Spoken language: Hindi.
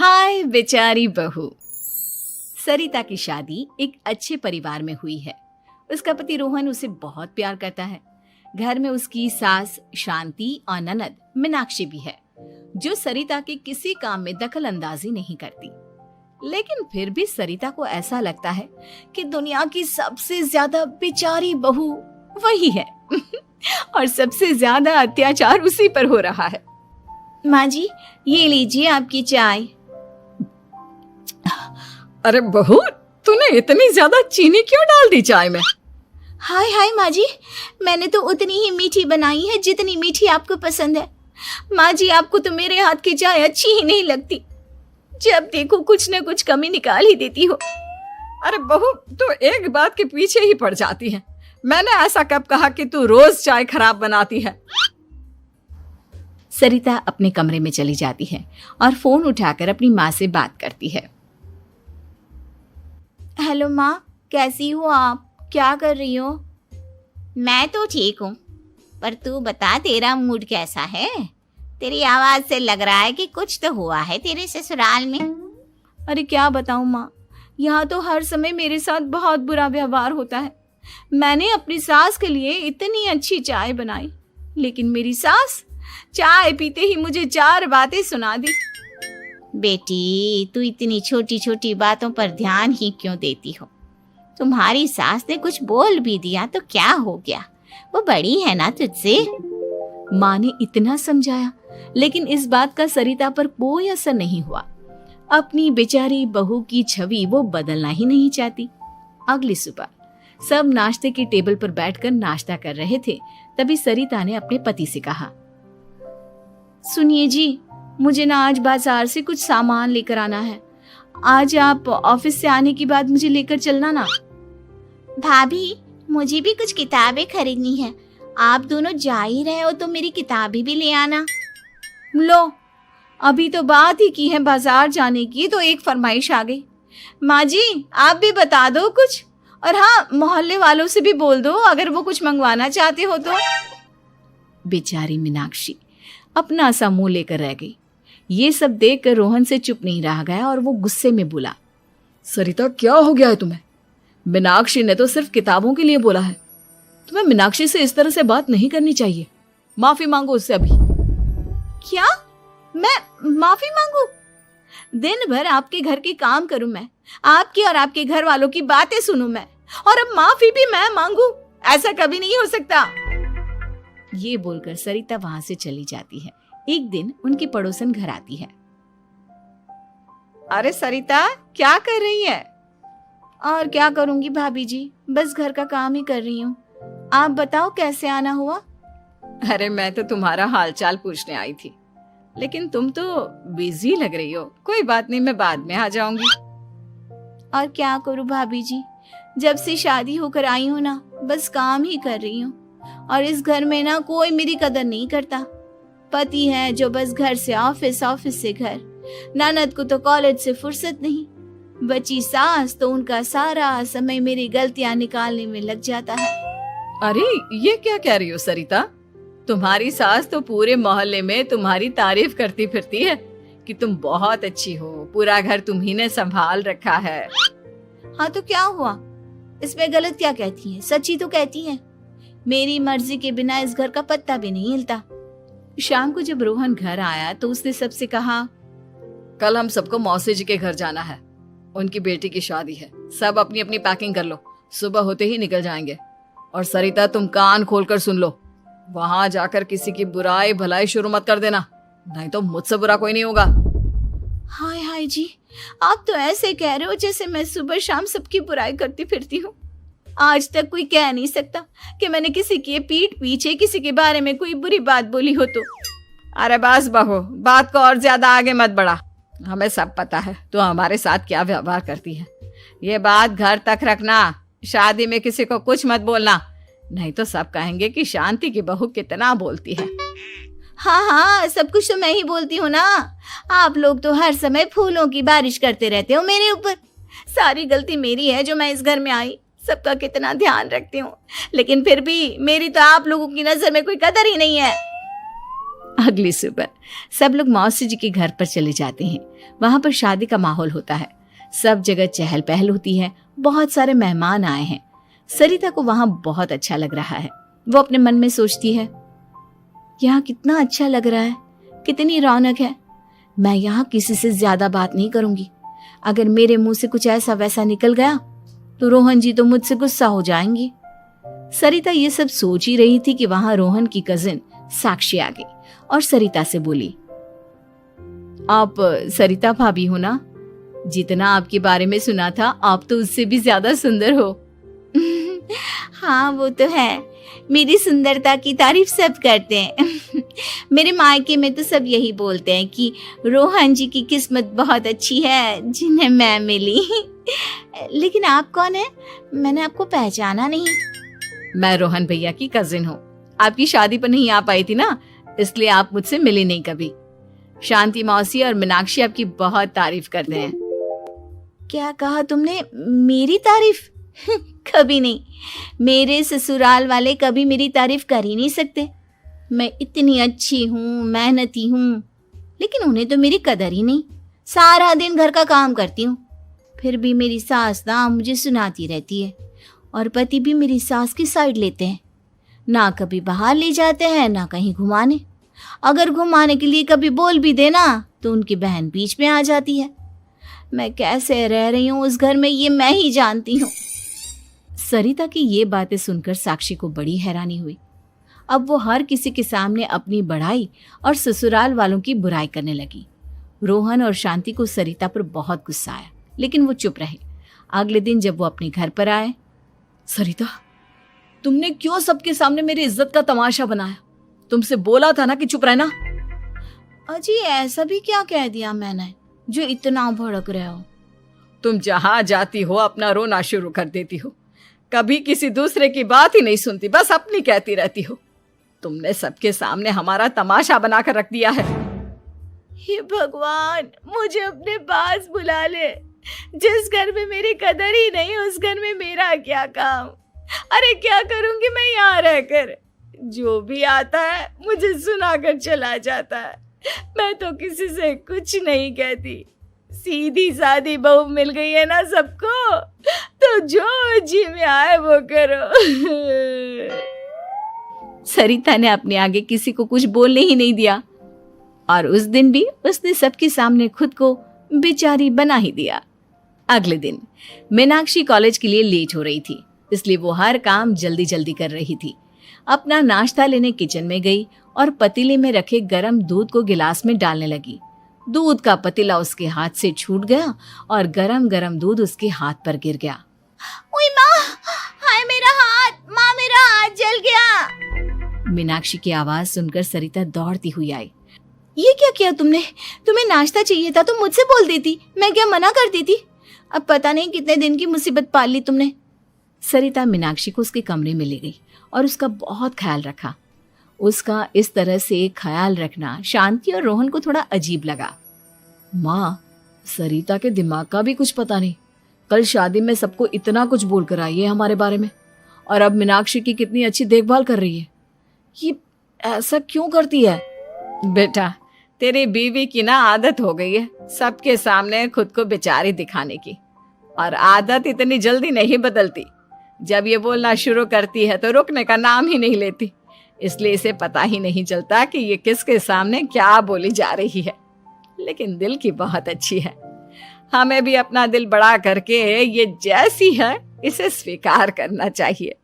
हाय बेचारी बहू। सरिता की शादी एक अच्छे परिवार में हुई है। उसका पति रोहन उसे बहुत प्यार करता है। घर में उसकी सास शांति और ननद मीनाक्षी भी है, जो सरिता के किसी काम में दखल अंदाजी नहीं करती। लेकिन फिर भी सरिता को ऐसा लगता है कि दुनिया की सबसे ज्यादा बेचारी बहू वही है और सबसे ज्यादा अत्याचार उसी पर हो रहा है। माँ जी, ये लीजिए आपकी चाय। अरे बहू, तूने इतनी ज्यादा चीनी क्यों डाल दी चाय में? हाय हाय माँ जी, मैंने तो उतनी ही मीठी बनाई है जितनी मीठी आपको पसंद है। माँ जी, आपको तो मेरे हाथ की चाय अच्छी ही नहीं लगती। जब देखो कुछ न कुछ कमी निकाल ही देती हो। अरे बहू, तू एक बात के पीछे ही पड़ जाती है। मैंने ऐसा कब कहा कि तू रोज चाय खराब बनाती है? सरिता अपने कमरे में चली जाती है और फोन उठाकर अपनी माँ से बात करती है। हेलो माँ, कैसी हो आप? क्या कर रही हो? मैं तो ठीक हूँ, पर तू बता, तेरा मूड कैसा है? तेरी आवाज से लग रहा है कि कुछ तो हुआ है तेरे ससुराल में। अरे क्या बताऊँ माँ, यहाँ तो हर समय मेरे साथ बहुत बुरा व्यवहार होता है। मैंने अपनी सास के लिए इतनी अच्छी चाय बनाई, लेकिन मेरी सास चाय पीते ही मुझे 4 बातें सुना दी। बेटी, तू इतनी छोटी छोटी बातों पर ध्यान ही क्यों देती हो? तुम्हारी सास ने कुछ बोल भी दिया तो क्या हो गया, वो बड़ी है ना तुझसे। माँ ने इतना समझाया, लेकिन इस बात का सरिता पर कोई असर नहीं हुआ। अपनी बेचारी बहू की छवि वो बदलना ही नहीं चाहती। अगली सुबह सब नाश्ते के टेबल पर बैठकर नाश्ता कर रहे थे, तभी सरिता ने अपने पति से कहा, सुनिए जी, मुझे ना आज बाजार से कुछ सामान लेकर आना है। आज आप ऑफिस से आने के बाद मुझे लेकर चलना ना। भाभी, मुझे भी कुछ किताबें खरीदनी है। आप दोनों जा ही रहे हो तो मेरी किताबें भी ले आना। लो, अभी तो बात ही की है बाजार जाने की, तो एक फरमाइश आ गई। माँ जी, आप भी बता दो कुछ, और हाँ, मोहल्ले वालों से भी बोल दो अगर वो कुछ मंगवाना चाहते हो तो। बेचारी मीनाक्षी अपना सा मुंह लेकर रह गई। ये सब देखकर रोहन से चुप नहीं रह गया और वो गुस्से में बोला, सरिता, क्या हो गया है तुम्हें? मीनाक्षी ने तो सिर्फ किताबों के लिए बोला है। तुम्हें मीनाक्षी से इस तरह से बात नहीं करनी चाहिए। माफी मांगो उससे अभी। क्या? मैं माफी मांगू? दिन भर आपके घर के काम करूं मैं, आपकी और आपके घर वालों की बातें सुनूं मैं, और अब माफी भी मैं मांगू? ऐसा कभी नहीं हो सकता। ये बोलकर सरिता वहां से चली जाती है। एक दिन उनकी पड़ोसन घर आती है। अरे सरिता, क्या कर रही है? और क्या करूंगी भाभी जी, बस घर का काम ही कर रही हूँ। आप बताओ कैसे आना हुआ? अरे मैं तो तुम्हारा हालचाल पूछने आई थी, लेकिन तुम तो बिजी लग रही हो। कोई बात नहीं, मैं बाद में आ जाऊंगी। और क्या करूं भाभी जी, जब से शादी होकर आई हूँ ना, बस काम ही कर रही हूँ। और इस घर में ना कोई मेरी कदर नहीं करता। पति है जो बस घर से ऑफिस, ऑफिस से घर। ननद को तो कॉलेज से फुर्सत नहीं। बची सास तो उनका सारा समय मेरी गलतियां निकालने में लग जाता है। अरे ये क्या कह रही हो सरिता? तुम्हारी सास तो पूरे मोहल्ले में तुम्हारी तारीफ करती फिरती है कि तुम बहुत अच्छी हो, पूरा घर तुम्ही ने संभाल रखा है। हाँ तो क्या हुआ, इसमें गलत क्या कहती है? सच्ची तो कहती है। मेरी मर्जी के बिना इस घर का पत्ता भी नहीं हिलता। शाम को जब रोहन घर आया तो उसने सबसे कहा, कल हम सबको मौसी जी के घर जाना है। उनकी बेटी की शादी है। सब अपनी अपनी पैकिंग कर लो, सुबह होते ही निकल जाएंगे। और सरिता, तुम कान खोलकर सुन लो, वहां जाकर किसी की बुराई भलाई शुरू मत कर देना, नहीं तो मुझसे बुरा कोई नहीं होगा। हाय हाय जी, आप तो ऐसे कह रहे हो जैसे मैं सुबह शाम सबकी बुराई करती फिरती हूँ। आज तक कोई कह नहीं सकता कि मैंने किसी के पीठ पीछे किसी के बारे में कोई बुरी बात बोली हो तो। अरे बस बहू, बात को और ज्यादा आगे मत बढ़ा। हमें सब पता है तू हमारे साथ क्या व्यवहार करती है। ये बात घर तक रखना, शादी में किसी को कुछ मत बोलना, नहीं तो सब कहेंगे कि शांति की बहू कितना बोलती है। हाँ हाँ, सब कुछ तो मैं ही बोलती हूँ ना। आप लोग तो हर समय फूलों की बारिश करते रहते हो मेरे ऊपर। सारी गलती मेरी है जो मैं इस घर में आई। सबका कितना ध्यान रखती हूँ, लेकिन फिर भी मेरी तो आप लोगों की नजर में कोई कदर ही नहीं है। अगली सुबह सब लोग मौसी जी के घर पर चले जाते हैं। वहां पर शादी का माहौल होता है, सब जगह चहल पहल होती है, बहुत सारे मेहमान आए हैं। सरिता को वहां बहुत अच्छा लग रहा है। वो अपने मन में सोचती है, यहाँ कितना अच्छा लग रहा है, कितनी रौनक है। मैं यहाँ किसी से ज्यादा बात नहीं करूंगी। अगर मेरे मुंह से कुछ ऐसा वैसा निकल गया तो रोहन जी तो मुझसे गुस्सा हो जाएंगी। सरिता ये सब सोच ही रही थी कि वहां रोहन की कजिन साक्षी आ गई और सरिता से बोली, आप सरिता भाभी हो ना? जितना आपके बारे में सुना था आप तो उससे भी ज्यादा सुंदर हो। हाँ वो तो है, मेरी सुंदरता की तारीफ सब करते हैं। मेरे मायके में तो सब यही बोलते हैं कि रोहन जी की किस्मत बहुत अच्छी है जिन्हें मैं मिली। लेकिन आप कौन है? मैंने आपको पहचाना नहीं। मैं रोहन भैया की कजिन हूँ। आपकी शादी पर नहीं आ पाई थी ना, इसलिए आप मुझसे मिली नहीं कभी। शांति मौसी और मीनाक्षी आपकी बहुत तारीफ करते हैं। क्या कहा तुमने? मेरी तारीफ? कभी नहीं। मेरे ससुराल वाले कभी मेरी तारीफ कर ही नहीं सकते। मैं इतनी अच्छी हूँ, मेहनती हूँ, लेकिन उन्हें तो मेरी कदर ही नहीं। सारा दिन घर का काम करती हूँ, फिर भी मेरी सास ना मुझे सुनाती रहती है और पति भी मेरी सास की साइड लेते हैं। ना कभी बाहर ले जाते हैं ना कहीं घुमाने। अगर घुमाने के लिए कभी बोल भी देना तो उनकी बहन बीच में आ जाती है। मैं कैसे रह रही हूँ उस घर में ये मैं ही जानती हूँ। सरिता की ये बातें सुनकर साक्षी को बड़ी हैरानी हुई। अब वो हर किसी के सामने अपनी बढ़ाई और ससुराल वालों की बुराई करने लगी। रोहन और शांति को सरिता पर बहुत गुस्सा आया, लेकिन वो चुप रहे। अगले दिन जब वो अपने घर पर आए, सरिता, तुमने क्यों सबके सामने मेरी इज्जत का तमाशा बनाया? तुमसे बोला था ना कि चुप रहना। अजी ऐसा भी क्या कह दिया मैंने जो इतना भड़क रहे हो? तुम जहां जाती हो अपना रोना शुरू कर देती हो, कभी किसी दूसरे की बात ही नहीं सुनती, बस अपनी कहती रहती हो। तुमने सबके सामने हमारा तमाशा बनाकर रख दिया है। हे भगवान, मुझे अपने पास बुला ले। जिस घर में मेरी कदर ही नहीं उस घर में मेरा क्या काम? अरे क्या करूंगी मैं यहाँ रहकर? जो भी आता है मुझे सुनाकर चला जाता है। मैं तो किसी से कुछ नहीं कहती। सीधी सादी बहू मिल गई है ना सबको, तो जो जी में आए वो करो। सरिता ने अपने आगे किसी को कुछ बोलने ही नहीं दिया और उस दिन भी उसने सबके सामने खुद को बेचारी बना ही दिया। अगले दिन मीनाक्षी कॉलेज के लिए लेट हो रही थी, इसलिए वो हर काम जल्दी जल्दी कर रही थी। अपना नाश्ता लेने किचन में गई और पतीले में रखे गरम दूध को गिलास में डालने लगी। दूध का पतीला उसके हाथ से छूट गया और गरम गरम दूध उसके हाथ पर गिर गया। ओए माँ, हाय मेरा हाथ, माँ मेरा हाथ जल गया। मीनाक्षी की आवाज सुनकर सरिता दौड़ती हुई आई। ये क्या किया तुमने? तुम्हें नाश्ता चाहिए था तो मुझसे बोल देती, मैं क्या मना कर देती? अब पता नहीं कितने दिन की मुसीबत पाल ली तुमने। सरिता मीनाक्षी को उसके कमरे में ले गई और उसका बहुत ख्याल रखा। उसका इस तरह से ख्याल रखना शांति और रोहन को थोड़ा अजीब लगा। माँ, सरिता के दिमाग का भी कुछ पता नहीं। कल शादी में सबको इतना कुछ बोल कर आई है हमारे बारे में, और अब मीनाक्षी की कितनी अच्छी देखभाल कर रही है। ये ऐसा क्यों करती है? बेटा, तेरी बीवी की ना आदत हो गई है सबके सामने खुद को बेचारी दिखाने की, और आदत इतनी जल्दी नहीं बदलती। जब ये बोलना शुरू करती है तो रुकने का नाम ही नहीं लेती, इसलिए इसे पता ही नहीं चलता कि ये किसके सामने क्या बोली जा रही है। लेकिन दिल की बहुत अच्छी है। हमें भी अपना दिल बड़ा करके ये जैसी है इसे स्वीकार करना चाहिए।